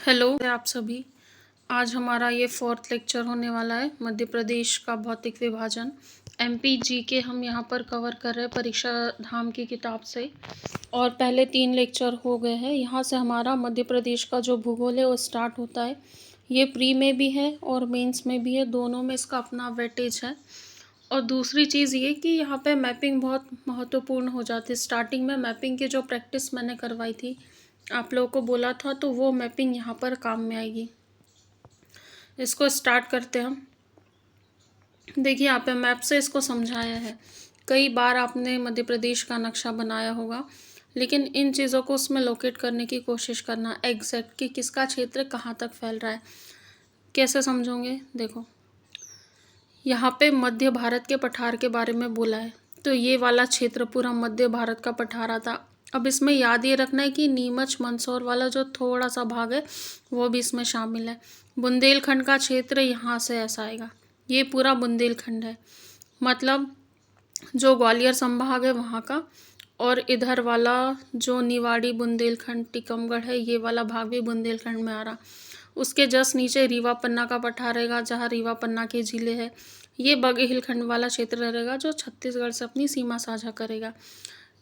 Hello आप सभी। आज हमारा ये फोर्थ लेक्चर होने वाला है मध्य प्रदेश का भौतिक विभाजन एमपी जीके हम यहाँ पर कवर कर रहे हैं परीक्षा धाम की किताब से। और पहले 3 लेक्चर हो गए हैं। यहाँ से हमारा मध्य प्रदेश का जो भूगोल है वो स्टार्ट होता है। ये प्री में भी है और मेंस में भी है, दोनों में इसका अपना वेटेज है। और दूसरी चीज़ ये कि यहाँ पे मैपिंग बहुत महत्वपूर्ण हो जाती है। स्टार्टिंग में मैपिंग की जो प्रैक्टिस मैंने करवाई थी, आप लोगों को बोला था, तो वो मैपिंग यहाँ पर काम में आएगी। इसको स्टार्ट करते हैं हम। देखिए यहाँ पे मैप से इसको समझाया है। कई बार आपने मध्य प्रदेश का नक्शा बनाया होगा, लेकिन इन चीज़ों को उसमें लोकेट करने की कोशिश करना एग्जैक्ट कि किसका क्षेत्र कहाँ तक फैल रहा है। कैसे समझोगे? देखो यहाँ पे मध्य भारत के पठार के बारे में बोला है, तो ये वाला क्षेत्र पूरा मध्य भारत का पठार आता। अब इसमें याद ये रखना है कि नीमच मंदसौर वाला जो थोड़ा सा भाग है वो भी इसमें शामिल है। बुंदेलखंड का क्षेत्र यहाँ से ऐसा आएगा, ये पूरा बुंदेलखंड है, मतलब जो ग्वालियर संभाग है वहाँ का। और इधर वाला जो निवाड़ी बुंदेलखंड टीकमगढ़ है, ये वाला भाग भी बुंदेलखंड में आ रहा। उसके जस्ट नीचे रीवा पन्ना का पठार रहेगा, जहाँ रीवा पन्ना के जिले हैं। ये बघेलखंड वाला क्षेत्र रहेगा जो छत्तीसगढ़ से अपनी सीमा साझा करेगा।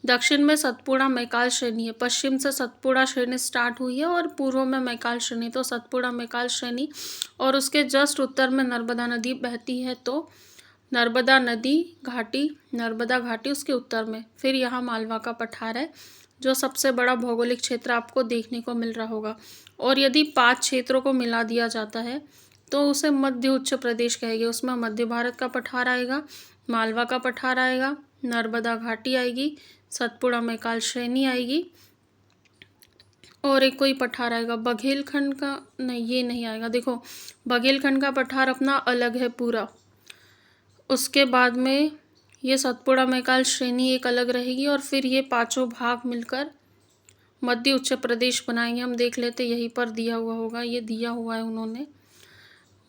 दक्षिण में सतपुड़ा मैकाल श्रेणी है, पश्चिम से सतपुड़ा श्रेणी स्टार्ट हुई है और पूर्व में मैकाल श्रेणी, तो सतपुड़ा मैकाल श्रेणी। और उसके जस्ट उत्तर में नर्मदा नदी बहती है, तो नर्मदा घाटी उसके उत्तर में। फिर यहाँ मालवा का पठार है, जो सबसे बड़ा भौगोलिक क्षेत्र आपको देखने को मिल रहा होगा। और यदि 5 क्षेत्रों को मिला दिया जाता है तो उसे मध्य उच्च प्रदेश कहेंगे। उसमें मध्य भारत का पठार आएगा, मालवा का पठार आएगा, नर्मदा घाटी आएगी, सतपुड़ा मैकाल श्रेणी आएगी, और एक कोई पठार आएगा बघेलखंड का। नहीं, ये नहीं आएगा। देखो बघेलखंड का पठार अपना अलग है पूरा। उसके बाद में ये सतपुड़ा मैकाल श्रेणी एक अलग रहेगी, और फिर ये 5 भाग मिलकर मध्य उच्च प्रदेश बनाएंगे। हम देख लेते, यहीं पर दिया हुआ होगा, ये दिया हुआ है उन्होंने।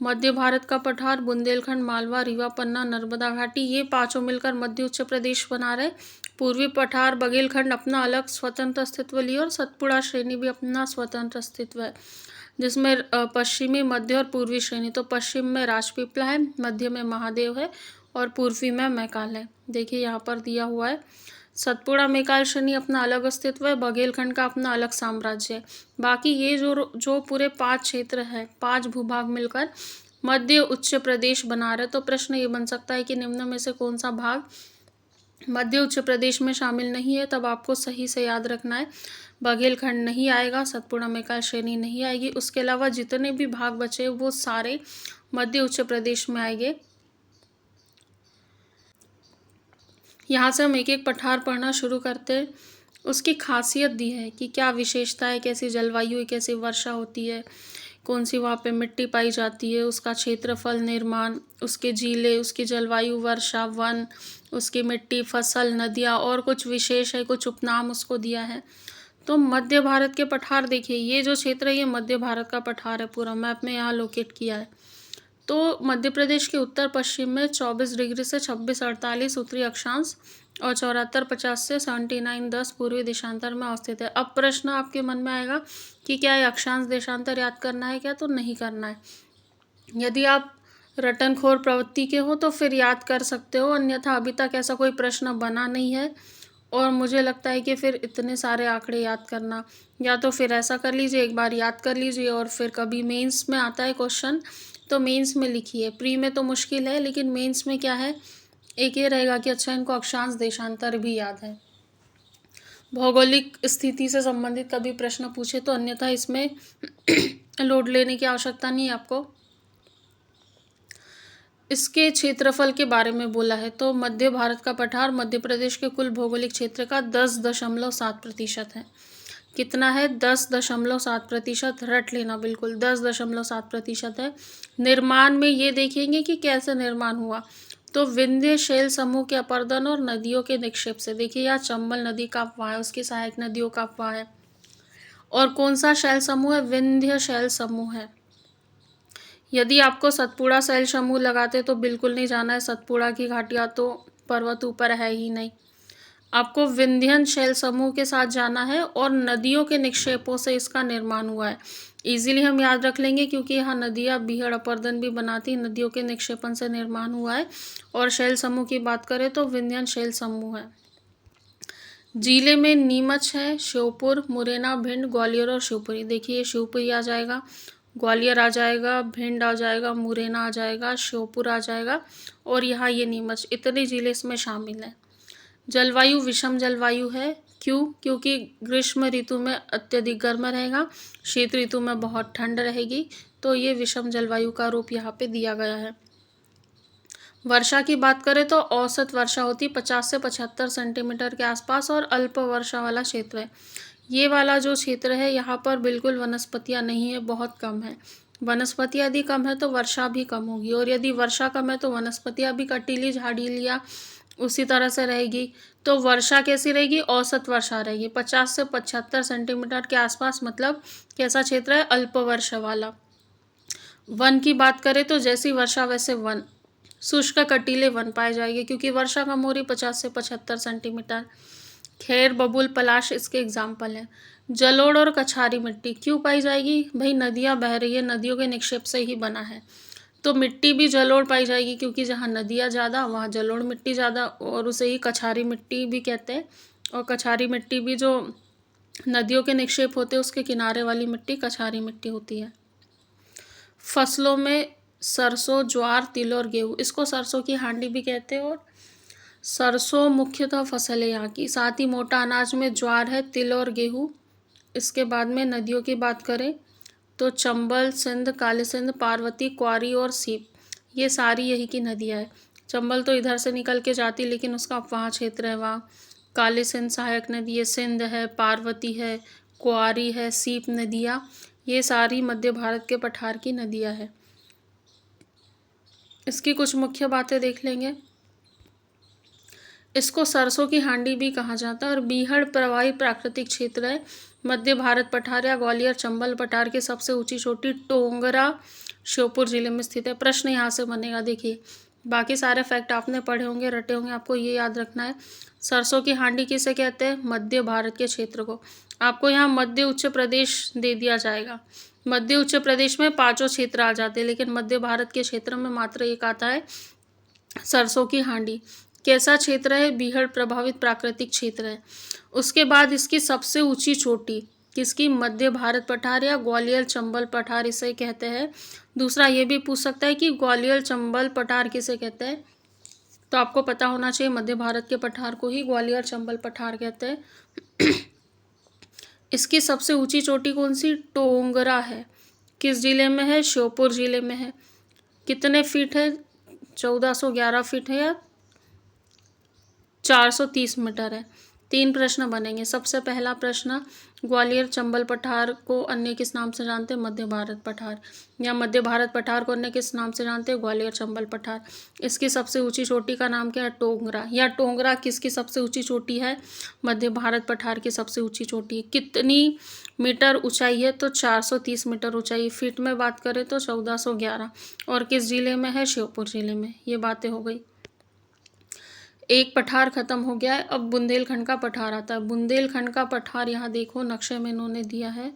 मध्य भारत का पठार बुंदेलखंड, मालवा, रीवा पन्ना, नर्मदा घाटी, ये 5 मिलकर मध्य उच्च प्रदेश बना रहे। पूर्वी पठार बघेलखंड अपना अलग स्वतंत्र अस्तित्व लिए, और सतपुड़ा श्रेणी भी अपना स्वतंत्र अस्तित्व है, जिसमें पश्चिमी, मध्य और पूर्वी श्रेणी। तो पश्चिम में राजपीपला है, मध्य में महादेव है, और पूर्वी में मैकाल है। देखिए यहाँ पर दिया हुआ है। सतपुड़ा मैकाल श्रेणी अपना अलग अस्तित्व है, बघेलखंड का अपना अलग साम्राज्य है। बाकी ये जो पूरे 5 क्षेत्र है, 5 भूभाग मिलकर मध्य उच्च प्रदेश बना रहे। तो प्रश्न ये बन सकता है कि निम्न में से कौन सा भाग मध्य उच्च प्रदेश में शामिल नहीं है। तब आपको सही से याद रखना है, बघेलखंड नहीं आएगा, सतपुड़ा मैकाल श्रेणी नहीं आएगी। उसके अलावा जितने भी भाग बचे वो सारे मध्य उच्च प्रदेश में आएंगे। यहाँ से हम एक एक पठार पढ़ना शुरू करते हैं। उसकी खासियत दी है कि क्या विशेषता है, कैसी जलवायु है, कैसी वर्षा होती है, कौन सी वहाँ पे मिट्टी पाई जाती है, उसका क्षेत्रफल, निर्माण, उसके जिले, उसकी जलवायु, वर्षा, वन, उसकी मिट्टी, फसल, नदियाँ, और कुछ विशेष है, कुछ उपनाम उसको दिया है। तो मध्य भारत के पठार देखिए, ये जो क्षेत्र है ये मध्य भारत का पठार है, पूरा मैप में यहाँ लोकेट किया है। तो मध्य प्रदेश के उत्तर पश्चिम में 24 डिग्री से 26:48 उत्तरी अक्षांश और 74:50 से 79:10 पूर्वी देशांतर में अवस्थित है। अब प्रश्न आपके मन में आएगा कि क्या ये अक्षांश देशांतर याद करना है क्या? तो नहीं करना है। यदि आप रटनखोर प्रवृत्ति के हो तो फिर याद कर सकते हो, अन्यथा अभी तक ऐसा कोई प्रश्न बना नहीं है। और मुझे लगता है कि फिर इतने सारे आंकड़े याद करना, या तो फिर ऐसा कर लीजिए, एक बार याद कर लीजिए, और फिर कभी मेंस में आता है क्वेश्चन तो मेंस में लिखिए। प्री में तो मुश्किल है, लेकिन मेंस में क्या है, एक ये रहेगा कि अच्छा इनको अक्षांश देशांतर भी याद है। भौगोलिक स्थिति से संबंधित कभी प्रश्न पूछे तो, अन्यथा इसमें लोड लेने की आवश्यकता नहीं है आपको। इसके क्षेत्रफल के बारे में बोला है, तो मध्य भारत का पठार मध्य प्रदेश के कुल भौगोलिक क्षेत्र का 10.7% है। कितना है? 10.7%। रट लेना बिल्कुल, 10.7% है। निर्माण में ये देखेंगे कि कैसे निर्माण हुआ, तो विंध्य शैल समूह के अपर्दन और नदियों के निक्षेप से। देखिए यहाँ चंबल नदी का अफवाह है, उसकी सहायक नदियों का अफवाह है। और कौन सा शैल समूह है? विंध्य शैल समूह है। यदि आपको सतपुड़ा शैल समूह लगाते तो बिल्कुल नहीं जाना है, सतपुड़ा की घाटियाँ तो पर्वत ऊपर है ही नहीं। आपको विंध्यन शैल समूह के साथ जाना है, और नदियों के निक्षेपों से इसका निर्माण हुआ है। इजीली हम याद रख लेंगे क्योंकि यहाँ नदियाँ बीहड़ अपरदन भी बनाती, नदियों के निक्षेपण से निर्माण हुआ है। और शैल समूह की बात करें तो विंध्यन शैल समूह है। जिले में नीमच है, श्योपुर, मुरैना, भिंड, ग्वालियर और शिवपुरी। देखिए शिवपुरी आ जाएगा, ग्वालियर आ जाएगा, भिंड आ जाएगा, मुरैना आ जाएगा, श्योपुर आ जाएगा और यहाँ ये नीमच, इतने जिले इसमें शामिल हैं। जलवायु विषम जलवायु है। क्यों? क्योंकि ग्रीष्म ऋतु में अत्यधिक गर्म रहेगा, शीत ऋतु में बहुत ठंड रहेगी, तो ये विषम जलवायु का रूप यहाँ पे दिया गया है। वर्षा की बात करें तो औसत वर्षा होती 50 से 75 सेंटीमीटर के आसपास और अल्प वर्षा वाला क्षेत्र है। ये वाला जो क्षेत्र है यहाँ पर बिल्कुल वनस्पतियाँ नहीं है, बहुत कम है। वनस्पतियाँ यदि कम है तो वर्षा भी कम होगी, और यदि वर्षा कम है तो वनस्पतियाँ भी कटीली झाड़ियाँ उसी तरह से रहेगी। तो वर्षा कैसी रहेगी? औसत वर्षा रहेगी 50 से 75 सेंटीमीटर के आसपास, मतलब कैसा क्षेत्र है? अल्प वर्षा वाला। वन की बात करें तो जैसी वर्षा वैसे वन, शुष्क कटीले वन पाए जाएंगे क्योंकि वर्षा कम हो रही 50 से 75 सेंटीमीटर। खैर, बबूल, पलाश इसके एग्जाम्पल हैं। जलोढ़ और कछारी मिट्टी क्यों पाई जाएगी? भाई नदियाँ बह रही है, नदियों के निक्षेप से ही बना है, तो मिट्टी भी जलोढ़ पाई जाएगी क्योंकि जहाँ नदियाँ ज़्यादा वहाँ जलोढ़ मिट्टी ज़्यादा, और उसे ही कछारी मिट्टी भी कहते हैं। और कछारी मिट्टी भी जो नदियों के निक्षेप होते हैं उसके किनारे वाली मिट्टी कछारी मिट्टी होती है। फसलों में सरसों, ज्वार, तिल और गेहूँ, इसको सरसों की हांडी भी कहते हैं। और सरसों मुख्यतः फसल है यहाँ की, साथ ही मोटा अनाज में ज्वार है, तिल और गेहूँ। इसके बाद में नदियों की बात करें तो चंबल, सिंध, काली सिंध, पार्वती, क्वारी और सीप, ये सारी यही की नदियाँ हैं। चंबल तो इधर से निकल के जाती लेकिन उसका वहाँ क्षेत्र है वहाँ। काली सिंध सहायक नदी है, सिंध है, पार्वती है, क्वारी है, सीप नदियाँ, ये सारी मध्य भारत के पठार की नदियाँ हैं। इसकी कुछ मुख्य बातें देख लेंगे। इसको सरसों की हांडी भी कहा जाता है और बीहड़ प्रवाही प्राकृतिक क्षेत्र है। मध्य भारत पठार या ग्वालियर चंबल पठार की सबसे ऊंची चोटी टोंगरा श्योपुर जिले में स्थित है। प्रश्न यहाँ से बनेगा, देखिए बाकी सारे फैक्ट आपने पढ़े होंगे, रटे होंगे, आपको ये याद रखना है। सरसों की हांडी किसे कहते हैं? मध्य भारत के क्षेत्र को। आपको यहाँ मध्य उच्च प्रदेश दे दिया जाएगा। मध्य उच्च प्रदेश में 5 क्षेत्र आ जाते हैं, लेकिन मध्य भारत के क्षेत्र में मात्र एक आता है, सरसों की हांडी। कैसा क्षेत्र है? बीहड़ प्रभावित प्राकृतिक क्षेत्र है। उसके बाद इसकी सबसे ऊंची चोटी किसकी? मध्य भारत पठार या ग्वालियर चंबल पठार इसे कहते हैं। दूसरा ये भी पूछ सकता है कि ग्वालियर चंबल पठार किसे कहते हैं, तो आपको पता होना चाहिए मध्य भारत के पठार को ही ग्वालियर चंबल पठार कहते हैं। इसकी सबसे ऊंची चोटी कौन सी? टोंगरा है। किस जिले में है? श्योपुर जिले में है। कितने फीट है? 1411 फीट है या 430 मीटर है। 3 प्रश्न बनेंगे। सबसे पहला प्रश्न, ग्वालियर चंबल पठार को अन्य किस नाम से जानते हैं? मध्य भारत पठार। या मध्य भारत पठार को अन्य किस नाम से जानते हैं? ग्वालियर चंबल पठार। इसकी सबसे ऊंची चोटी का नाम क्या है? टोंगरा। या टोंगरा किसकी सबसे ऊंची चोटी है? मध्य भारत पठार की सबसे ऊंची चोटी है। कितनी मीटर ऊंचाई है? तो 430 मीटर ऊंचाई। फीट में बात करें तो 1411। और किस जिले में है? श्योपुर जिले में। ये बातें हो गई। एक पठार खत्म हो गया है, अब बुंदेलखंड का पठार आता है। बुंदेलखंड का पठार यहाँ देखो नक्शे में इन्होंने दिया है,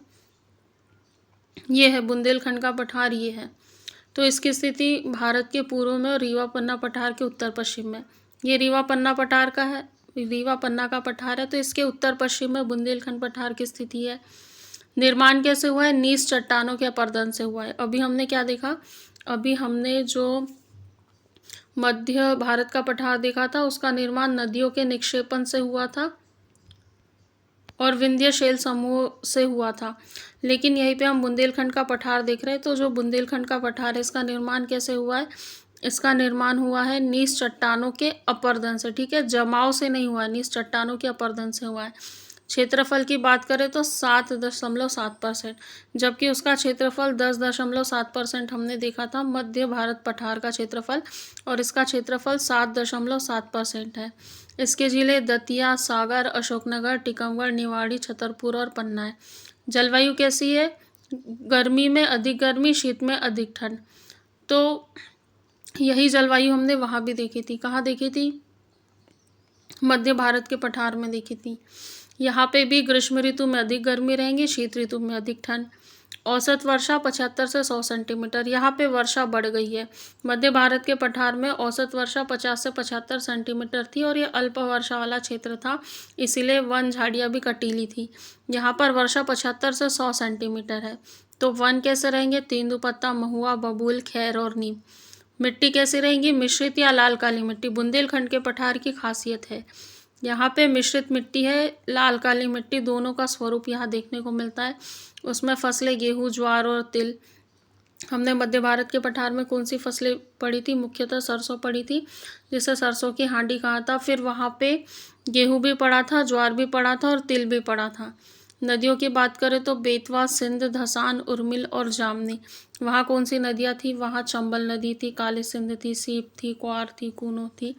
ये है बुंदेलखंड का पठार, ये है। तो इसकी स्थिति भारत के पूर्व में और रीवा पन्ना पठार के उत्तर पश्चिम में। ये रीवा पन्ना पठार का है, रीवा पन्ना का पठार है, तो इसके उत्तर पश्चिम में बुंदेलखंड पठार की स्थिति है। निर्माण कैसे हुआ है? नीच चट्टानों के अपरदन से हुआ है। अभी हमने क्या देखा? अभी हमने जो मध्य भारत का पठार देखा था उसका निर्माण नदियों के निक्षेपण से हुआ था और विंध्य शैल समूह से हुआ था। लेकिन यहीं पे हम बुंदेलखंड का पठार देख रहे हैं, तो जो बुंदेलखंड का पठार है इसका निर्माण कैसे हुआ है? इसका निर्माण हुआ है नीच चट्टानों के अपरदन से, ठीक है, जमाव से नहीं हुआ है, नीच चट्टानों के अपरदन से हुआ है। क्षेत्रफल की बात करें तो 7.7%, जबकि उसका क्षेत्रफल 10.7% हमने देखा था मध्य भारत पठार का क्षेत्रफल, और इसका क्षेत्रफल 7.7% है। इसके जिले दतिया, सागर, अशोकनगर, टीकमगढ़, निवाड़ी, छतरपुर और पन्ना है। जलवायु कैसी है? गर्मी में अधिक गर्मी, शीत में अधिक ठंड। तो यही जलवायु हमने वहाँ भी देखी थी। कहाँ देखी थी? मध्य भारत के पठार में देखी थी। यहाँ पे भी ग्रीष्म ऋतु में अधिक गर्मी रहेंगी, शीत ऋतु में अधिक ठंड। औसत वर्षा 75 से 100 सेंटीमीटर। यहाँ पे वर्षा बढ़ गई है। मध्य भारत के पठार में औसत वर्षा 50 से 75 सेंटीमीटर थी और ये अल्प वर्षा वाला क्षेत्र था, इसीलिए वन झाड़ियाँ भी कटीली थी। यहाँ पर वर्षा 75 से 100 सेंटीमीटर है। तो वन कैसे रहेंगे? तेंदुपत्ता, महुआ, बबूल, खैर और नीम। मिट्टी कैसी रहेंगी? मिश्रित या लाल काली मिट्टी। बुंदेलखंड के पठार की खासियत है, यहाँ पे मिश्रित मिट्टी है, लाल काली मिट्टी, दोनों का स्वरूप यहाँ देखने को मिलता है। उसमें फसलें गेहूँ, ज्वार और तिल। हमने मध्य भारत के पठार में कौन सी फसलें पढ़ी थी? मुख्यतः सरसों पढ़ी थी, जिसे सरसों की हांडी कहा था। फिर वहाँ पे गेहूँ भी पड़ा था, ज्वार भी पड़ा था और तिल भी पड़ा था। नदियों की बात करें तो बेतवा, सिंध, धसान, उर्मिल और जामनी। वहाँ कौन सी नदियाँ थी? वहाँ चंबल नदी थी, काली सिंध थी, सीप थी, क्वार थी, कूनो थी।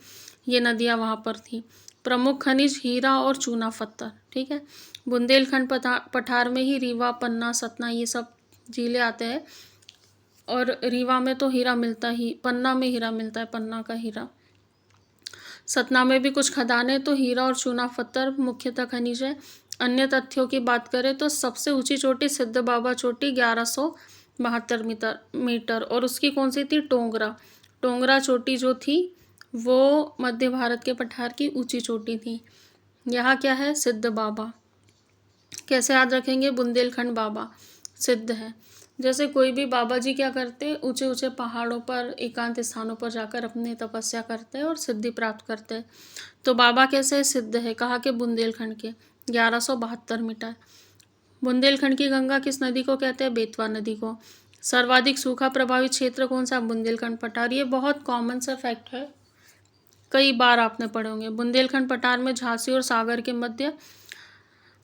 ये नदियाँ वहाँ पर थी। प्रमुख खनिज हीरा और चूना पत्थर। ठीक है, बुंदेलखंड पठार में ही रीवा, पन्ना, सतना ये सब झीलें आते हैं और रीवा में तो हीरा मिलता ही, पन्ना में हीरा मिलता है, पन्ना का हीरा। सतना में भी कुछ खदानें, तो हीरा और चूना पत्थर मुख्यतः खनिज है। अन्य तथ्यों की बात करें तो सबसे ऊंची चोटी सिद्ध बाबा चोटी 1172 मीटर और उसकी कौन सी थी? टोंगरा। टोंगरा चोटी जो थी वो मध्य भारत के पठार की ऊंची चोटी थी। यहाँ क्या है? सिद्ध बाबा। कैसे याद रखेंगे? बुंदेलखंड बाबा सिद्ध है। जैसे कोई भी बाबा जी क्या करते? ऊंचे ऊंचे पहाड़ों पर, एकांत स्थानों पर जाकर अपने तपस्या करते हैं और सिद्धि प्राप्त करते हैं। तो बाबा कैसे सिद्ध है? कहा कि बुंदेलखंड के 1172 मीटर। बुंदेलखंड की गंगा किस नदी को कहते हैं? बेतवा नदी को। सर्वाधिक सूखा प्रभावित क्षेत्र कौन सा? बुंदेलखंड पठार। ये बहुत कॉमन सा फैक्ट है, कई बार आपने पढ़े होंगे। बुंदेलखंड पठार में झांसी और सागर के मध्य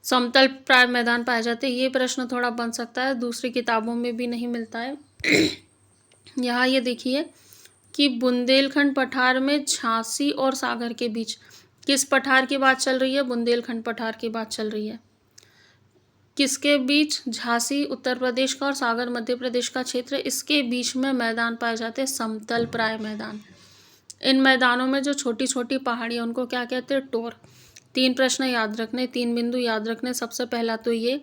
समतल प्राय मैदान पाए जाते हैं। ये प्रश्न थोड़ा बन सकता है, दूसरी किताबों में भी नहीं मिलता है। यहाँ ये देखिए कि बुंदेलखंड पठार में झांसी और सागर के बीच किस पठार की बात चल रही है? बुंदेलखंड पठार की बात चल रही है। किसके बीच? झांसी उत्तर प्रदेश का और सागर मध्य प्रदेश का क्षेत्र, इसके बीच में मैदान पाए जाते हैं, समतल प्राय मैदान। इन मैदानों में जो छोटी छोटी पहाड़ियाँ उनको क्या कहते हैं? टोर। 3 प्रश्न याद रखने, 3 बिंदु याद रखने। सबसे पहला तो ये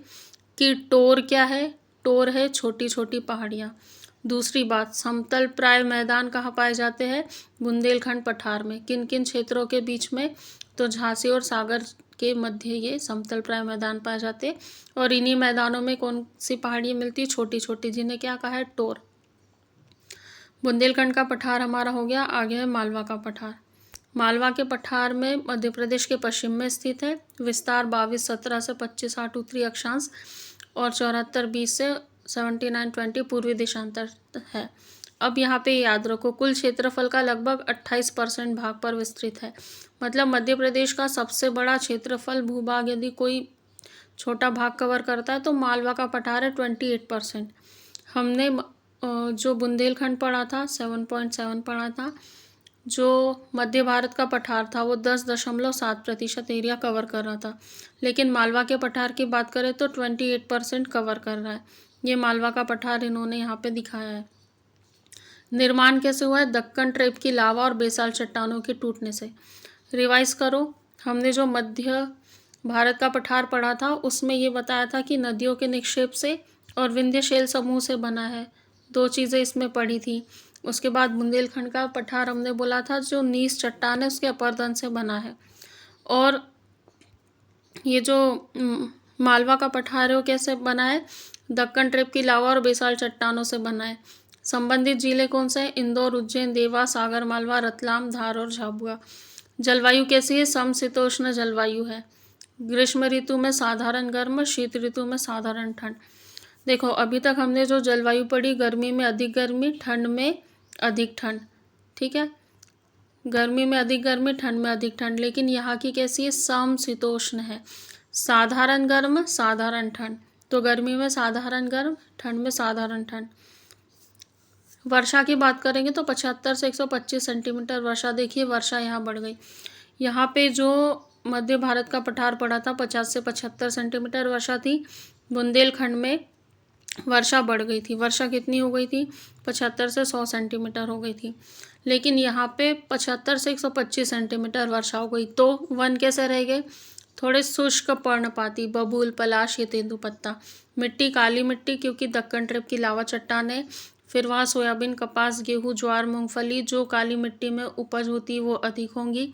कि टोर क्या है? टोर है छोटी छोटी पहाड़ियाँ। दूसरी बात, समतल प्राय मैदान कहाँ पाए जाते हैं? बुंदेलखंड पठार में। किन किन क्षेत्रों के बीच में? तो झांसी और सागर के मध्य ये समतल प्राय मैदान पाए जाते हैं और इन्हीं मैदानों में कौन सी पहाड़ियाँ मिलती है? छोटी छोटी, जिन्हें क्या कहा है? टोर। बुंदेलखंड का पठार हमारा हो गया। आगे है मालवा का पठार। मालवा के पठार में मध्य प्रदेश के पश्चिम में स्थित है। विस्तार 22-17 से 25-8 उत्तरी अक्षांश और 74-20 से 79-20 पूर्वी देशांतर है। अब यहाँ पे याद रखो, कुल क्षेत्रफल का लगभग 28% भाग पर विस्तृत है। मतलब मध्य प्रदेश का सबसे बड़ा क्षेत्रफल भूभाग यदि कोई छोटा भाग कवर करता है तो मालवा का पठार है 28%। हमने जो बुंदेलखंड पढ़ा था 7.7 पढ़ा था, जो मध्य भारत का पठार था वो 10.7% एरिया कवर कर रहा था, लेकिन मालवा के पठार की बात करें तो 28% कवर कर रहा है। ये मालवा का पठार इन्होंने यहाँ पे दिखाया है। निर्माण कैसे हुआ है? दक्कन ट्रेप की लावा और बेसाल चट्टानों के टूटने से। रिवाइज करो, हमने जो मध्य भारत का पठार पढ़ा था उसमें ये बताया था कि नदियों के निक्षेप से और विंध्य शैल समूह से बना है। 2 चीज़ें इसमें पढ़ी थी। उसके बाद बुंदेलखंड का पठार हमने बोला था जो नीस चट्टान है उसके अपर्दन से बना है। और ये जो मालवा का पठार है वो कैसे बना है? दक्कन ट्रेप की लावा और बेसाल चट्टानों से बना है। संबंधित जिले कौन से हैं? इंदौर, उज्जैन, देवास, सागर मालवा, रतलाम, धार और झाबुआ। जलवायु कैसी है? समशीतोष्ण जलवायु है। ग्रीष्म ऋतु में साधारण गर्म, शीत ऋतु में साधारण ठंड। देखो अभी तक हमने जो जलवायु पढ़ी, गर्मी में अधिक गर्मी, ठंड में अधिक ठंड। ठीक है, गर्मी में अधिक गर्मी, ठंड में अधिक ठंड। लेकिन यहाँ की कैसी है? समशीतोष्ण है। साधारण गर्म, साधारण ठंड। तो गर्मी में साधारण गर्म, ठंड में साधारण ठंड। वर्षा की बात करेंगे तो 75 से 125 सेंटीमीटर वर्षा। देखिए वर्षा यहाँ बढ़ गई। यहाँ पे जो मध्य भारत का पठार पड़ा था 50 से 75 सेंटीमीटर वर्षा थी। बुंदेलखंड में वर्षा बढ़ गई थी। वर्षा कितनी हो गई थी? 75 से 100 सेंटीमीटर हो गई थी। लेकिन यहाँ पे 75 से 125 सेंटीमीटर वर्षा हो गई। तो वन कैसे रह गए? थोड़े शुष्क पर्णपाती, बबूल, पलाश, ये तेंदुपत्ता। मिट्टी काली मिट्टी, क्योंकि दक्कन ट्रिप की लावा चट्टान है। फिर वहाँ सोयाबीन, कपास, गेहूँ, ज्वार, मूंगफली, जो काली मिट्टी में उपज होती है वो अधिक होंगी।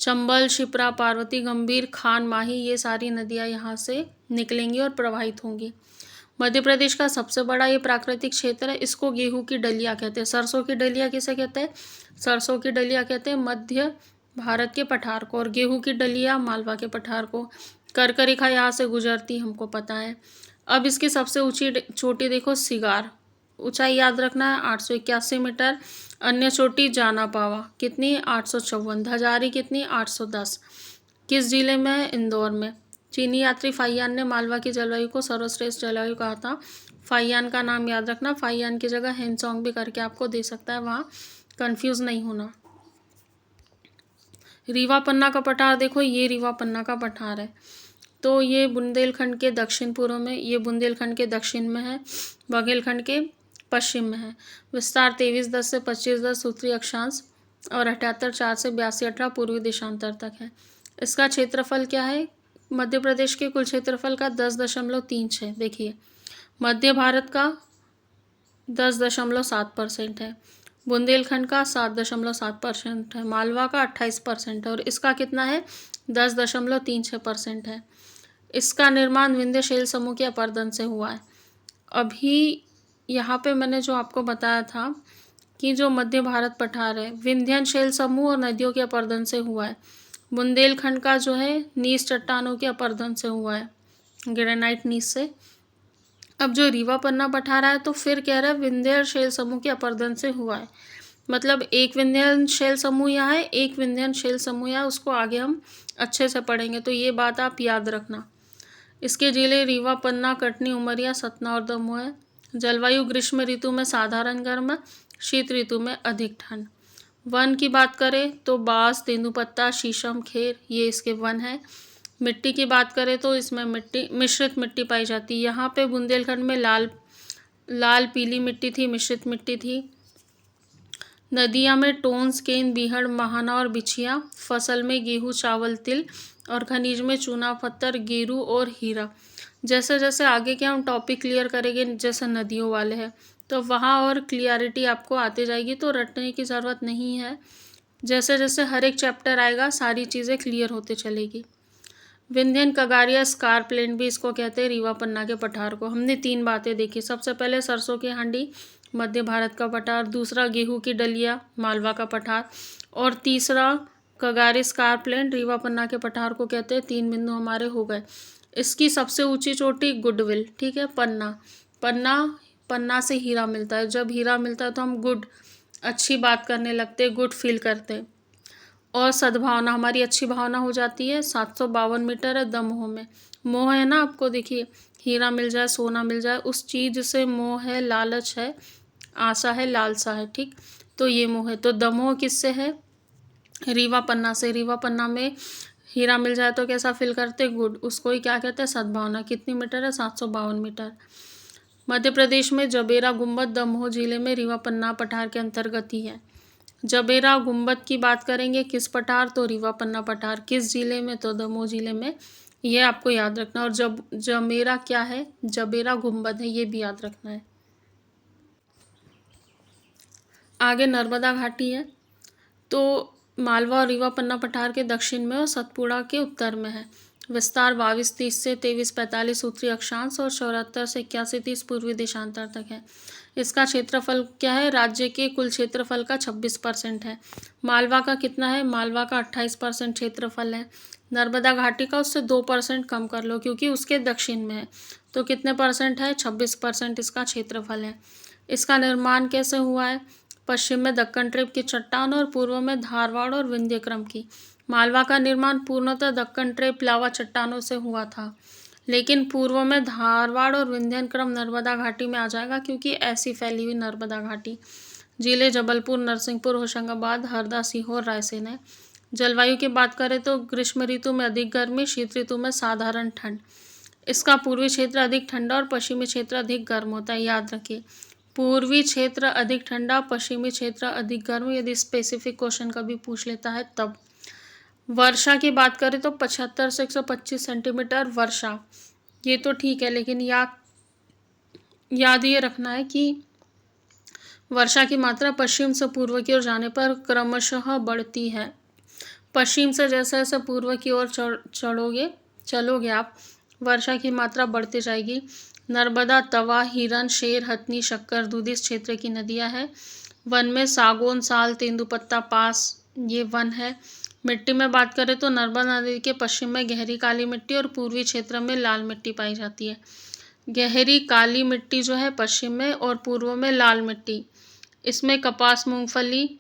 चंबल, शिप्रा, पार्वती, गंभीर, खान, माही, ये सारी नदियाँ यहाँ से निकलेंगी और प्रवाहित होंगी। मध्य प्रदेश का सबसे बड़ा ये प्राकृतिक क्षेत्र है, इसको गेहूं की डलिया कहते हैं। सरसों की डलिया किसे कहते हैं? सरसों की डलिया कहते हैं मध्य भारत के पठार को, और गेहूं की डलिया मालवा के पठार को। कर्क रेखा यहाँ से गुजरती, हमको पता है। अब इसकी सबसे ऊंची चोटी देखो, सिगार, ऊंचाई याद रखना है 881 मीटर। अन्य चोटी जाना पावा, कितनी? 854। धजारी कितनी? 810। किस जिले में है? इंदौर में। चीनी यात्री फाहियान ने मालवा की जलवायु को सर्वश्रेष्ठ जलवायु कहा था। फाहियान का नाम याद रखना, फाहियान की जगह हेनसोंग भी करके आपको दे सकता है, वहाँ कंफ्यूज नहीं होना। रीवा पन्ना का पठार देखो, ये रीवा पन्ना का पठार है। तो ये बुंदेलखंड के दक्षिण पूर्व में, ये बुंदेलखंड के दक्षिण में है, बघेलखंड के पश्चिम में है। विस्तार 2310 से 2510 उत्तरी अक्षांश और 78.4 से 82.18 पूर्वी देशांतर तक है। इसका क्षेत्रफल क्या है? मध्य प्रदेश के कुल क्षेत्रफल का 10.36। देखिए, मध्य भारत का 10.7% है, बुंदेलखंड का 7.7% है, मालवा का 28% है, और इसका कितना है? 10.36% है। इसका निर्माण विंध्य शैल समूह के अपरदन से हुआ है। अभी यहाँ पे मैंने जो आपको बताया था कि जो मध्य भारत पठार है, विंध्यन शैल समूह और नदियों के अपरदन से हुआ है। बुंदेलखंड का जो है नीस चट्टानों के अपरदन से हुआ है, ग्रेनाइट नीस से। अब जो रीवा पन्ना पठार है तो फिर कह रहा है विंध्य शैल समूह के अपरदन से हुआ है, मतलब एक विंध्यन शैल समूह यहाँ है, एक विंध्यन शैल समूह यहाँ, उसको आगे हम अच्छे से पढ़ेंगे, तो ये बात आप याद रखना। इसके जिले रीवा, पन्ना, कटनी, उमरिया, सतना और दमोह है। जलवायु ग्रीष्म ऋतु में साधारण गर्म, शीत ऋतु में अधिक ठंड। वन की बात करें तो बांस, तेंदुपत्ता, शीशम, खेर, ये इसके वन है। मिट्टी की बात करें तो इसमें मिश्रित मिट्टी पाई जाती है। यहाँ पे बुंदेलखंड में लाल पीली मिट्टी थी, मिश्रित मिट्टी थी। नदियाँ में टोन्स, केन, बीहड़, महाना और बिछिया। फसल में गेहूँ, चावल, तिल, और खनिज में चूना पत्थर, गेरू और हीरा। जैसे जैसे आगे के हम टॉपिक क्लियर करेंगे, जैसे नदियों वाले हैं, तो वहाँ और क्लियरिटी आपको आती जाएगी, तो रटने की ज़रूरत नहीं है। जैसे जैसे हर एक चैप्टर आएगा सारी चीज़ें क्लियर होते चलेगी। विंध्यन, कगारिया, स्कार प्लेन भी इसको कहते हैं, रीवा पन्ना के पठार को। हमने 3 बातें देखी। सबसे पहले सरसों की हांडी, मध्य भारत का पठार। दूसरा गेहूं की डलिया, मालवा का पठार। और तीसरा कगारी स्कार प्लेन, रीवा पन्ना के पठार को कहते हैं। 3 बिंदु हमारे हो गए। इसकी सबसे ऊंची चोटी गुडविल, ठीक है, पन्ना से हीरा मिलता है। जब हीरा मिलता है तो हम अच्छी बात करने लगते हैं, गुड फील करते हैं। और सद्भावना, हमारी अच्छी भावना हो जाती है। 752 मीटर है दमोह में। मोह है ना, आपको देखिए, हीरा मिल जाए, सोना मिल जाए, उस चीज़ से मोह है, लालच है, आशा है, लालसा है, ठीक, तो ये मोह है। तो दमोह किससे है? रीवा पन्ना से। रीवा पन्ना में हीरा मिल जाए तो कैसा फील करते? गुड। उसको ही क्या कहते हैं? सद्भावना। कितनी मीटर है? 752 मीटर। मध्य प्रदेश में जबेरा गुंबद दमोह जिले में रीवा पन्ना पठार के अंतर्गत ही है। जबेरा गुंबद की बात करेंगे किस पठार? तो रीवा पन्ना पठार। किस जिले में? तो दमोह जिले में। ये आपको याद रखना। और जमेरा क्या है? जबेरा गुंबद है, ये भी याद रखना है। आगे नर्मदा घाटी है, तो मालवा और रीवा पन्ना पठार के दक्षिण में और सतपुड़ा के उत्तर में है। विस्तार 2230 से 2345 उत्तरी अक्षांश और 74 से 8130 पूर्वी देशांतर तक है। इसका क्षेत्रफल क्या है? राज्य के कुल क्षेत्रफल का 26% है। मालवा का कितना है? मालवा का 28% क्षेत्रफल है। नर्मदा घाटी का उससे 2% कम कर लो, क्योंकि उसके दक्षिण में है। तो कितने परसेंट है? 26% इसका क्षेत्रफल है। इसका निर्माण कैसे हुआ है? पश्चिम में दक्कन ट्रिप की चट्टान और पूर्व में धारवाड़ और विंध्यक्रम की। मालवा का निर्माण पूर्णतः दक्कन ट्रिप लावा चट्टानों से हुआ था, लेकिन पूर्व में धारवाड़ और विंध्यक्रम नर्मदा घाटी में आ जाएगा, क्योंकि ऐसी फैली हुई नर्मदा घाटी। जिले जबलपुर, नरसिंहपुर, होशंगाबाद, हरदा, सीहोर, रायसेन है। जलवायु की बात करें तो ग्रीष्म ऋतु में अधिक गर्मी, शीत ऋतु में साधारण ठंड। इसका पूर्वी क्षेत्र अधिक ठंडा और पश्चिमी क्षेत्र अधिक गर्म होता है, याद रखिए। पूर्वी क्षेत्र अधिक ठंडा, पश्चिमी क्षेत्र अधिक गर्म, यदि स्पेसिफिक क्वेश्चन कभी पूछ लेता है तब। वर्षा की बात करें तो 75 से 125 सेंटीमीटर वर्षा, ये तो ठीक है, लेकिन याद ये रखना है कि वर्षा की मात्रा पश्चिम से पूर्व की ओर जाने पर क्रमशः बढ़ती है। पश्चिम से जैसे जैसे पूर्व की ओर चलोगे आप, वर्षा की मात्रा बढ़ती जाएगी। नर्मदा, तवा, हिरन, शेर, हथनी, शक्कर, दूधी इस क्षेत्र की नदियां हैं। वन में सागौन, साल, तेंदुपत्ता, पास ये वन है। मिट्टी में बात करें तो नर्मदा नदी के पश्चिम में गहरी काली मिट्टी और पूर्वी क्षेत्र में लाल मिट्टी पाई जाती है। गहरी काली मिट्टी जो है पश्चिम में और पूर्व में लाल मिट्टी, इसमें कपास, मूंगफली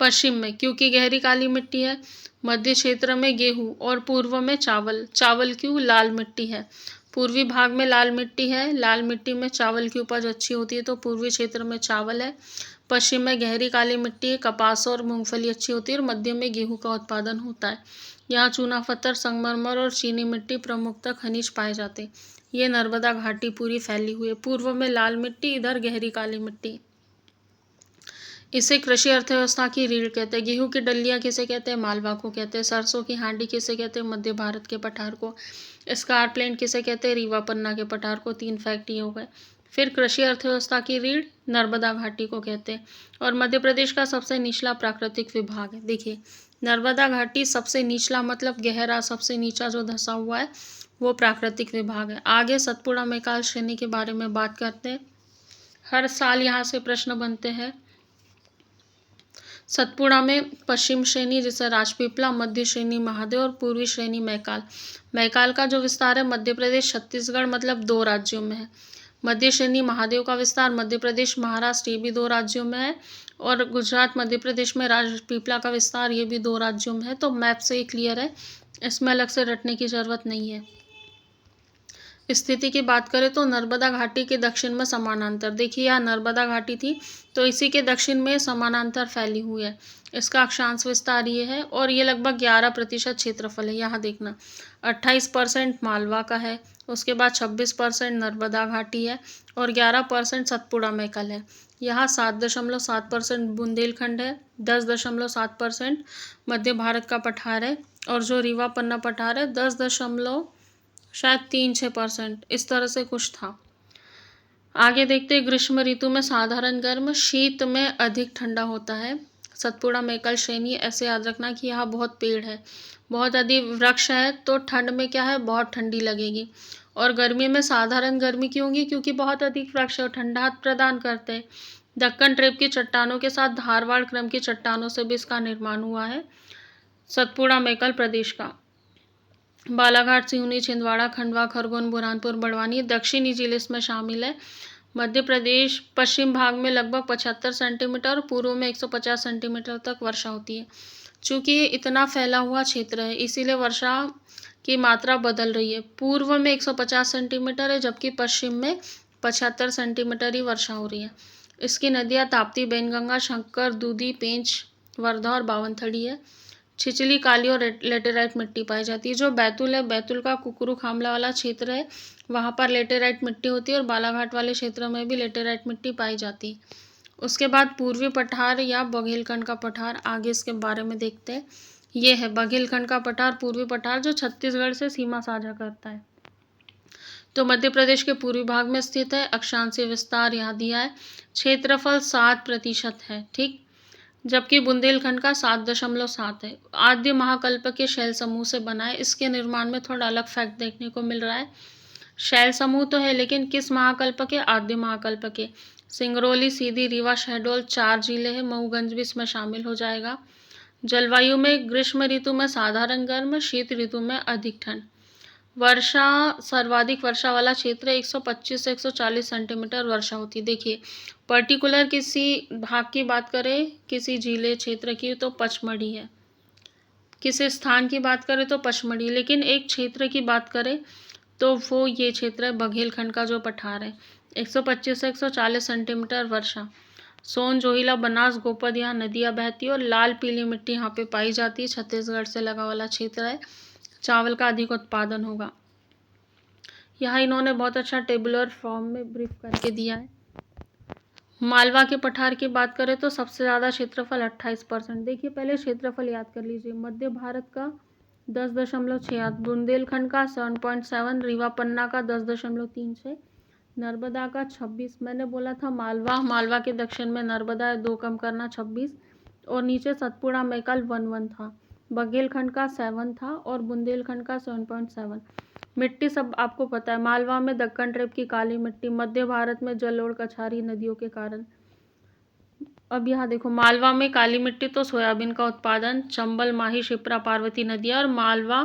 पश्चिम में, क्योंकि गहरी काली मिट्टी है। मध्य क्षेत्र में गेहूं और पूर्व में चावल। चावल क्यों? लाल मिट्टी है। पूर्वी भाग में लाल मिट्टी है, लाल मिट्टी में चावल की उपज अच्छी होती है, तो पूर्वी क्षेत्र में चावल है। पश्चिम में गहरी काली मिट्टी है, कपास और मूंगफली अच्छी होती है और मध्य में गेहूं का उत्पादन होता है। यहाँ चूना पत्थर, संगमरमर और चीनी मिट्टी प्रमुखतः खनिज पाए जाते हैं। ये नर्मदा घाटी पूरी फैली हुई है। पूर्व में लाल मिट्टी, इधर गहरी काली मिट्टी। इसे कृषि अर्थव्यवस्था की रीढ़ कहते हैं। गेहूं की डलिया किसे कहते हैं? मालवा को कहते हैं। सरसों की हांडी किसे कहते हैं? मध्य भारत के पठार को। स्कार प्लेन किसे कहते हैं? रीवा पन्ना के पठार को। 3 फैक्ट ये हो गए। फिर कृषि अर्थव्यवस्था की रीढ़ नर्मदा घाटी को कहते हैं। और मध्य प्रदेश का सबसे निचला प्राकृतिक विभाग है। देखिए, नर्मदा घाटी सबसे निचला मतलब गहरा, सबसे नीचा जो धंसा हुआ है वो प्राकृतिक विभाग है। आगे सतपुड़ा मैकाल श्रेणी के बारे में बात करते हैं। हर साल यहाँ से प्रश्न बनते हैं। सतपुड़ा में पश्चिम श्रेणी जिसे राजपीपला, मध्य श्रेणी महादेव और पूर्वी श्रेणी मैकाल। मैकाल का जो विस्तार है मध्य प्रदेश, छत्तीसगढ़ मतलब 2 राज्यों में है। मध्य श्रेणी महादेव का विस्तार मध्य प्रदेश, महाराष्ट्र ये भी 2 राज्यों में है। और गुजरात, मध्य प्रदेश में राजपीपला का विस्तार ये भी 2 राज्यों में है। तो मैप से ये क्लियर है, इसमें अलग से रटने की जरूरत नहीं है। स्थिति की बात करें तो नर्मदा घाटी के दक्षिण में समानांतर, देखिए यहाँ नर्मदा घाटी थी तो इसी के दक्षिण में समानांतर फैली हुई है। इसका अक्षांश विस्तार ये है और ये लगभग 11% क्षेत्रफल है। यहाँ देखना 28% मालवा का है, उसके बाद 26% नर्मदा घाटी है और 11% सतपुड़ा मैकल है। यहाँ 7.7% बुंदेलखंड है, 10.7% मध्य भारत का पठार है और जो रीवा पन्ना पठार है 3-6%, इस तरह से कुछ था। आगे देखते हैं, ग्रीष्म ऋतु में साधारण गर्म, शीत में अधिक ठंडा होता है। सतपुड़ा मैकल श्रेणी, ऐसे याद रखना कि यहाँ बहुत पेड़ है, बहुत अधिक वृक्ष है, तो ठंड में क्या है, बहुत ठंडी लगेगी। और गर्मी में साधारण गर्मी क्यों होगी? क्योंकि बहुत अधिक वृक्ष और ठंडा प्रदान करते हैं। दक्कन ट्रेप की चट्टानों के साथ धारवाड़ क्रम की चट्टानों से भी इसका निर्माण हुआ है सतपुड़ा मैकल प्रदेश का। बालाघाट, सिवनी, छिंदवाड़ा, खंडवा, खरगोन, बुरहानपुर, बड़वानी दक्षिणी जिले इसमें शामिल है। मध्य प्रदेश पश्चिम भाग में लगभग 75 सेंटीमीटर और पूर्व में 150 सेंटीमीटर तक वर्षा होती है। चूँकि ये इतना फैला हुआ क्षेत्र है इसीलिए वर्षा की मात्रा बदल रही है। पूर्व में 150 सेंटीमीटर है जबकि पश्चिम में 75 सेंटीमीटर ही वर्षा हो रही है। इसकी नदियाँ ताप्ती, बैनगंगा, शंकर, दूधी, पेंच, वर्धा और बावनथड़ी है। छिछली, काली और लेटेराइट मिट्टी पाई जाती है। जो बैतूल है, बैतूल का कुकरू खामला वाला क्षेत्र है, वहाँ पर लेटेराइट मिट्टी होती है और बालाघाट वाले क्षेत्र में भी लेटेराइट मिट्टी पाई जाती है। उसके बाद पूर्वी पठार या बघेलखंड का पठार, आगे इसके बारे में देखते हैं। ये है बघेलखंड का पठार, पूर्वी पठार जो छत्तीसगढ़ से सीमा साझा करता है, तो मध्य प्रदेश के पूर्वी भाग में स्थित है। अक्षांशीय विस्तार यहाँ दिया है, क्षेत्रफल 7% है, ठीक, जबकि बुंदेलखंड का 7.7 है। आद्य महाकल्प के शैल समूह से बना है। इसके निर्माण में थोड़ा अलग फैक्ट देखने को मिल रहा है। शैल समूह तो है लेकिन किस महाकल्प के? आद्य महाकल्प के। सिंगरौली, सीधी, रीवा, शहडोल 4 जिले हैं, मऊगंज भी इसमें शामिल हो जाएगा। जलवायु में ग्रीष्म ऋतु में साधारण गर्म, शीत ऋतु में अधिक ठंड। वर्षा, सर्वाधिक वर्षा वाला क्षेत्र 125 से 140 सेंटीमीटर वर्षा होती है। देखिए, पर्टिकुलर किसी भाग की बात करें, किसी जिले क्षेत्र की, तो पचमढ़ी है। किसी स्थान की बात करें तो पचमढ़ी, लेकिन एक क्षेत्र की बात करें तो वो ये क्षेत्र है बघेलखंड का जो पठार है। 125 से 140 सेंटीमीटर वर्षा। सोन, जोहिला, बनास, गोपद यहाँ नदियाँ बहती है और लाल पीली मिट्टी यहाँ पे पाई जाती है। छत्तीसगढ़ से लगा वाला क्षेत्र है, चावल का अधिक उत्पादन होगा। यहाँ इन्होंने बहुत अच्छा टेबुलर फॉर्म में ब्रीफ करके दिया है। मालवा के पठार की बात करें तो सबसे ज़्यादा क्षेत्रफल 28%। देखिए पहले क्षेत्रफल याद कर लीजिए। मध्य भारत का 10.68, बुंदेलखंड का 7.7, रीवा पन्ना का 10.36, नर्मदा का 26। मैंने बोला था मालवा के दक्षिण में नर्मदा है, 2 कम करना 26, और नीचे सतपुड़ा में कल 1 था। बघेलखंड का 7 था और बुंदेलखंड का 7.7। मिट्टी सब आपको पता है। मालवा में दक्कन ट्रेप की काली मिट्टी, मध्य भारत में जलोढ़ कछारी नदियों के कारण। अब यहाँ देखो, मालवा में काली मिट्टी तो सोयाबीन का उत्पादन, चंबल, माही, शिप्रा, पार्वती नदियाँ, और मालवा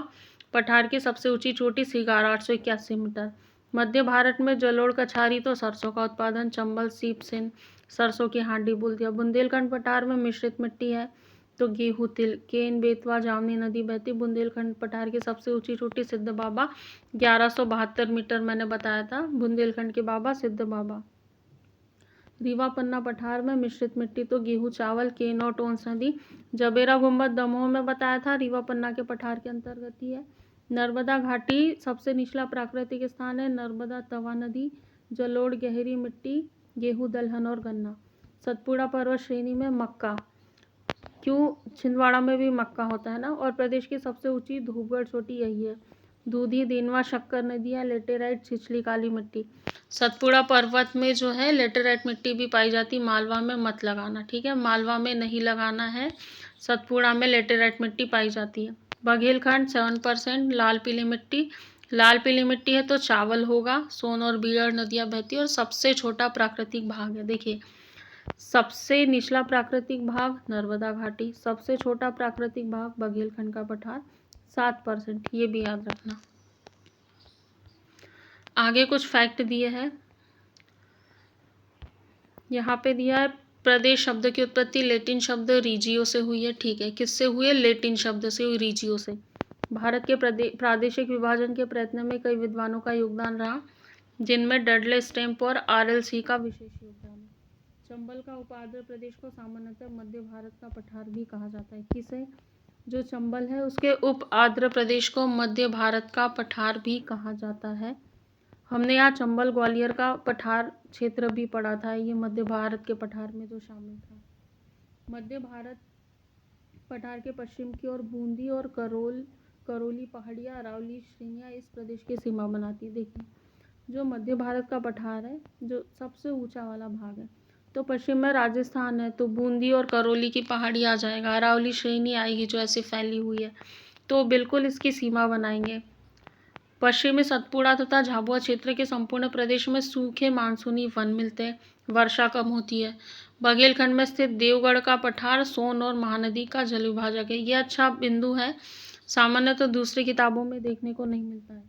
पठार की सबसे ऊंची चोटी सिगार 881 मीटर। मध्य भारत में जलोढ़ कछारी तो सरसों का उत्पादन, चंबल, सीप सिंह, सरसों की हांडी बोलतिया। बुंदेलखंड पठार में मिश्रित मिट्टी है तो गेहूँ, तिल, केन, बेतवा, जामनी नदी बहती। बुंदेलखंड पठार की सबसे ऊंची चोटी सिद्ध बाबा 1172 मीटर, मैंने बताया था बुंदेलखंड के बाबा सिद्ध बाबा। रीवा पन्ना पठार में मिश्रित मिट्टी तो गेहूँ, चावल, केन और टोंस नदी। जबेरा गुम्बद दमोह में बताया था, रीवा पन्ना के पठार के अंतर्गत ही है। नर्मदा घाटी सबसे निचला प्राकृतिक स्थान है, नर्मदा तवा नदी, जलोढ़, गहरी मिट्टी, गेहूँ, दलहन और गन्ना। सतपुड़ा पर्वत श्रेणी में मक्का, क्यों छिंदवाड़ा में भी मक्का होता है ना। और प्रदेश की सबसे ऊंची धूपगढ़ चोटी यही है। दूधी, देनवा, शक्कर नदियाँ, लेटेराइट, छिछली काली मिट्टी। सतपुड़ा पर्वत में जो है लेटेराइट मिट्टी भी पाई जाती, मालवा में मत लगाना, ठीक है, मालवा में नहीं लगाना है। सतपुड़ा में लेटेराइट मिट्टी पाई जाती है। बघेलखंड 7%, लाल पीली मिट्टी। लाल पीली मिट्टी है तो चावल होगा, सोन और बीड़ नदियाँ बहती है। और सबसे छोटा प्राकृतिक भाग है, देखिए सबसे निचला प्राकृतिक भाग नर्मदा घाटी, सबसे छोटा प्राकृतिक भाग बघेलखंड का पठार 7%, ये भी याद रखना। आगे कुछ फैक्ट दिए हैं, यहाँ पे दिया है प्रदेश शब्द की उत्पत्ति लेटिन शब्द रीजियो से हुई है, ठीक है, किससे हुई है? लेटिन शब्द से हुई, रीजियो से। भारत के प्रादेशिक विभाजन के प्रयत्न में कई विद्वानों का योगदान रहा, जिनमें डडले स्टेम्प और RLC का विशेष योगदान है। चंबल का उपाध्र प्रदेश को सामान्यतः मध्य भारत का पठार भी कहा जाता है। किसे? जो चंबल है उसके उप आंध्र प्रदेश को मध्य भारत का पठार भी कहा जाता है। हमने यहाँ चंबल ग्वालियर का पठार क्षेत्र भी पढ़ा था, ये मध्य भारत के पठार में जो शामिल था। मध्य भारत पठार के पश्चिम की ओर बूंदी और करौली पहाड़ियाँ, अरावली श्रेणियाँ इस प्रदेश की सीमा बनाती। देखिए जो मध्य भारत का पठार है, जो सबसे ऊंचा वाला भाग है, तो पश्चिम में राजस्थान है तो बूंदी और करौली की पहाड़ी आ जाएगा, अरावली श्रेणी आएगी जो ऐसे फैली हुई है, तो बिल्कुल इसकी सीमा बनाएंगे। पश्चिमी सतपुड़ा तथा झाबुआ क्षेत्र के संपूर्ण प्रदेश में सूखे मानसूनी वन मिलते हैं, वर्षा कम होती है। बघेलखंड में स्थित देवगढ़ का पठार सोन और महानदी का जल विभाजक है। यह अच्छा बिंदु है, सामान्यतः तो दूसरी किताबों में देखने को नहीं मिलता है।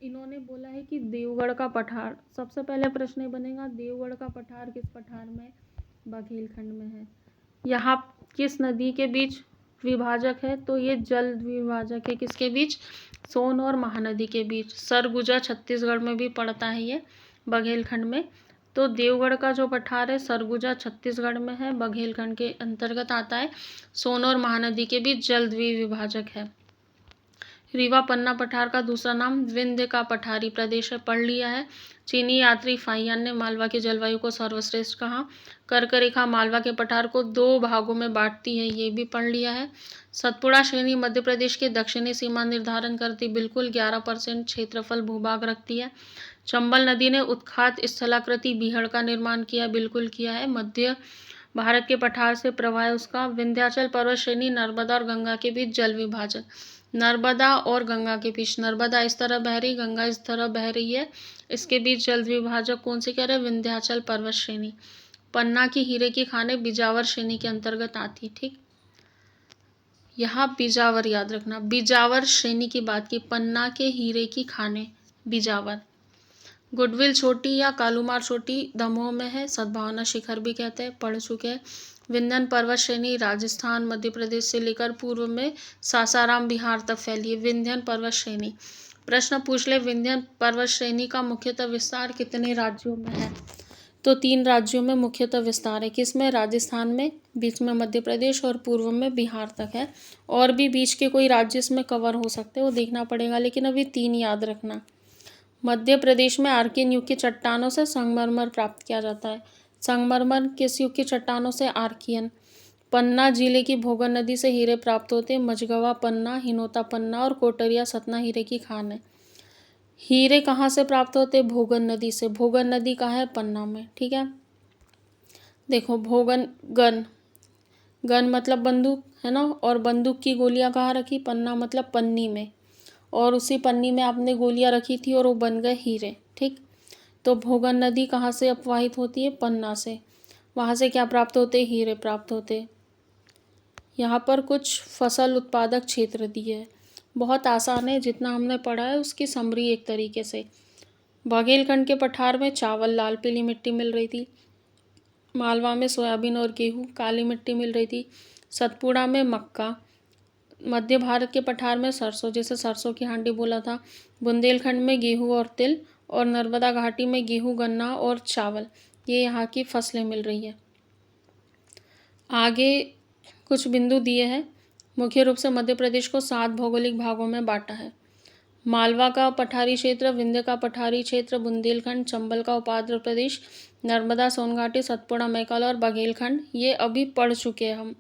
इन्होंने बोला है कि देवगढ़ का पठार, सबसे पहले प्रश्न बनेगा देवगढ़ का पठार किस पठार में? बघेलखंड में है। यहाँ किस नदी के बीच विभाजक है? तो ये जल विभाजक है, किसके बीच? सोन और महानदी के बीच। सरगुजा छत्तीसगढ़ में भी पड़ता है ये, बघेलखंड में। तो देवगढ़ का जो पठार है सरगुजा छत्तीसगढ़ में है, बघेलखंड के अंतर्गत आता है। सोन और महानदी के बीच जल द्विविभाजक है। रीवा पन्ना पठार का दूसरा नाम विंध्य का पठारी प्रदेश है, पढ़ लिया है। चीनी यात्री फाहियान ने मालवा की जलवायु को सर्वश्रेष्ठ कहा। कर्क रेखा मालवा के पठार को 2 भागों में बांटती है, ये भी पढ़ लिया है। सतपुड़ा श्रेणी मध्य प्रदेश की दक्षिणी सीमा निर्धारण करती, बिल्कुल 11% क्षेत्रफल भूभाग रखती है। चंबल नदी ने उत्खात स्थलाकृति बीहड़ का निर्माण किया, बिल्कुल किया है। मध्य भारत के पठार से प्रवाह है उसका। विंध्याचल पर्वत श्रेणी नर्मदा और गंगा के बीच जल विभाजन, नर्मदा और गंगा के बीच, नर्मदा इस तरह बह रही, गंगा इस तरह बह रही है, इसके बीच जल विभाजक कौन से कह रहे हैं? विंध्याचल पर्वत श्रेणी। पन्ना की हीरे की खानें बिजावर श्रेणी के अंतर्गत आती, ठीक। यहाँ बिजावर याद रखना, बिजावर श्रेणी की बात की, पन्ना के हीरे की खानें बिजावर। गुडविल चोटी या कालूमार चोटी दमोह में है, सद्भावना शिखर भी कहते हैं, पढ़ चुके हैं। विंध्यन पर्वत श्रेणी राजस्थान मध्य प्रदेश से लेकर पूर्व में सासाराम बिहार तक फैली है, विंध्यन पर्वत श्रेणी। प्रश्न पूछ ले विंध्यन पर्वत श्रेणी का मुख्यतः विस्तार कितने राज्यों में है? तो 3 राज्यों में मुख्यतः विस्तार है। किसमें? राजस्थान में, बीच में मध्य प्रदेश और पूर्व में बिहार तक है। और भी बीच के कोई राज्य इसमें कवर हो सकते हैं, वो देखना पड़ेगा, लेकिन अभी 3 याद रखना। मध्य प्रदेश में आर्किन युग की चट्टानों से संगमरमर प्राप्त किया जाता है। संगमरमर किस युग की चट्टानों से? आर्कियन। पन्ना जिले की भोगन नदी से हीरे प्राप्त होते हैं। मझगवा पन्ना, हिनोता पन्ना और कोटरिया सतना हीरे की खान है। हीरे कहाँ से प्राप्त होते हैं? भोगन नदी से। भोगन नदी कहाँ है? पन्ना में। ठीक है, देखो भोगन गन, गन मतलब बंदूक है ना, और बंदूक की गोलियां कहाँ रखी? पन्ना मतलब पन्नी में, और उसी पन्नी में आपने गोलियां रखी थी और वो बन गए हीरे। ठीक, तो भोगन नदी कहाँ से अपवाहित होती है? पन्ना से। वहाँ से क्या प्राप्त होते? हीरे प्राप्त होते। यहाँ पर कुछ फसल उत्पादक क्षेत्र दिए है, बहुत आसान है, जितना हमने पढ़ा है उसकी समरी एक तरीके से। बघेलखंड के पठार में चावल लाल पीली मिट्टी मिल रही थी। मालवा में सोयाबीन और गेहूँ काली मिट्टी मिल रही थी। सतपुड़ा में मक्का। मध्य भारत के पठार में सरसों, जैसे सरसों की हांडी बोला था। बुंदेलखंड में गेहूँ और तिल, और नर्मदा घाटी में गेहूँ गन्ना और चावल, ये यहाँ की फसलें मिल रही है। आगे कुछ बिंदु दिए हैं। मुख्य रूप से मध्य प्रदेश को 7 भौगोलिक भागों में बांटा है। मालवा का पठारी क्षेत्र, विंध्य का पठारी क्षेत्र, बुंदेलखंड, चंबल का उपाद्र प्रदेश, नर्मदा सोनघाटी, सतपुड़ा मैकाला और बघेलखंड, ये अभी पढ़ चुके हैं हम।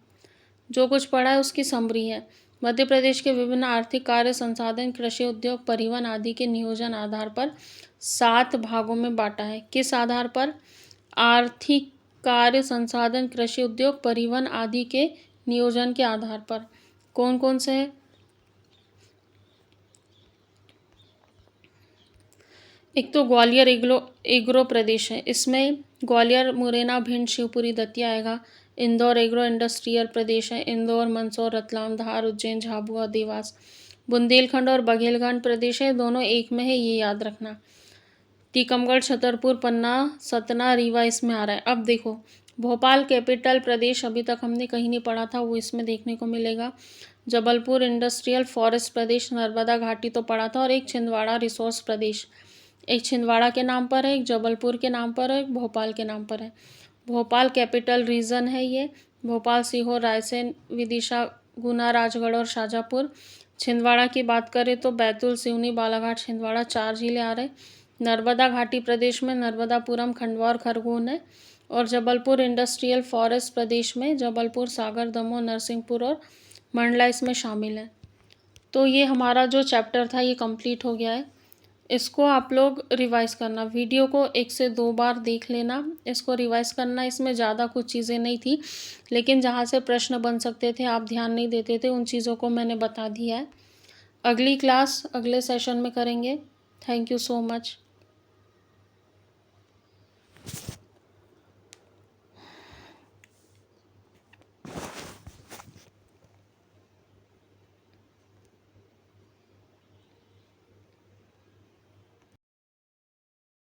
जो कुछ पढ़ा है उसकी समरी है। मध्य प्रदेश के विभिन्न आर्थिक कार्य, संसाधन, कृषि, उद्योग, परिवहन आदि के नियोजन आधार पर 7 भागों में बांटा है। किस आधार पर? आर्थिक कार्य, संसाधन, कृषि, उद्योग, परिवहन आदि के नियोजन के आधार पर। कौन कौन से हैं? एक तो ग्वालियर एग्रो प्रदेश है, इसमें ग्वालियर, मुरैना, भिंड, शिवपुरी, दतिया आएगा। इंदौर एग्रो इंडस्ट्रियल प्रदेश है, इंदौर, मंदसौर, रतलाम, धार, उज्जैन, झाबुआ, देवास। बुंदेलखंड और बघेलखंड प्रदेश है, दोनों एक में है, ये याद रखना। टीकमगढ़, छतरपुर, पन्ना, सतना, रीवा इसमें आ रहा है। अब देखो, भोपाल कैपिटल प्रदेश अभी तक हमने कहीं नहीं पढ़ा था, वो इसमें देखने को मिलेगा। जबलपुर इंडस्ट्रियल फॉरेस्ट प्रदेश, नर्मदा घाटी तो पढ़ा था, और एक छिंदवाड़ा रिसोर्स प्रदेश। एक छिंदवाड़ा के नाम पर है, एक जबलपुर के नाम पर है, एक भोपाल के नाम पर है। भोपाल कैपिटल रीजन है ये। भोपाल, सीहोर, रायसेन, विदिशा, गुना, राजगढ़ और शाजापुर। छिंदवाड़ा की बात करें तो बैतूल, सिवनी, बालाघाट, छिंदवाड़ा 4 जिले आ रहे। नर्मदा घाटी प्रदेश में नर्मदापुरम, खंडवा और खरगोन है। और जबलपुर इंडस्ट्रियल फॉरेस्ट प्रदेश में जबलपुर, सागर, दमोह, नरसिंहपुर और मंडला इसमें शामिल है। तो ये हमारा जो चैप्टर था ये कंप्लीट हो गया है। इसको आप लोग रिवाइज़ करना, वीडियो को 1 से 2 बार देख लेना, इसको रिवाइज़ करना। इसमें ज़्यादा कुछ चीज़ें नहीं थी, लेकिन जहाँ से प्रश्न बन सकते थे आप ध्यान नहीं देते थे, उन चीज़ों को मैंने बता दिया है। अगली क्लास अगले सेशन में करेंगे। Thank you so much.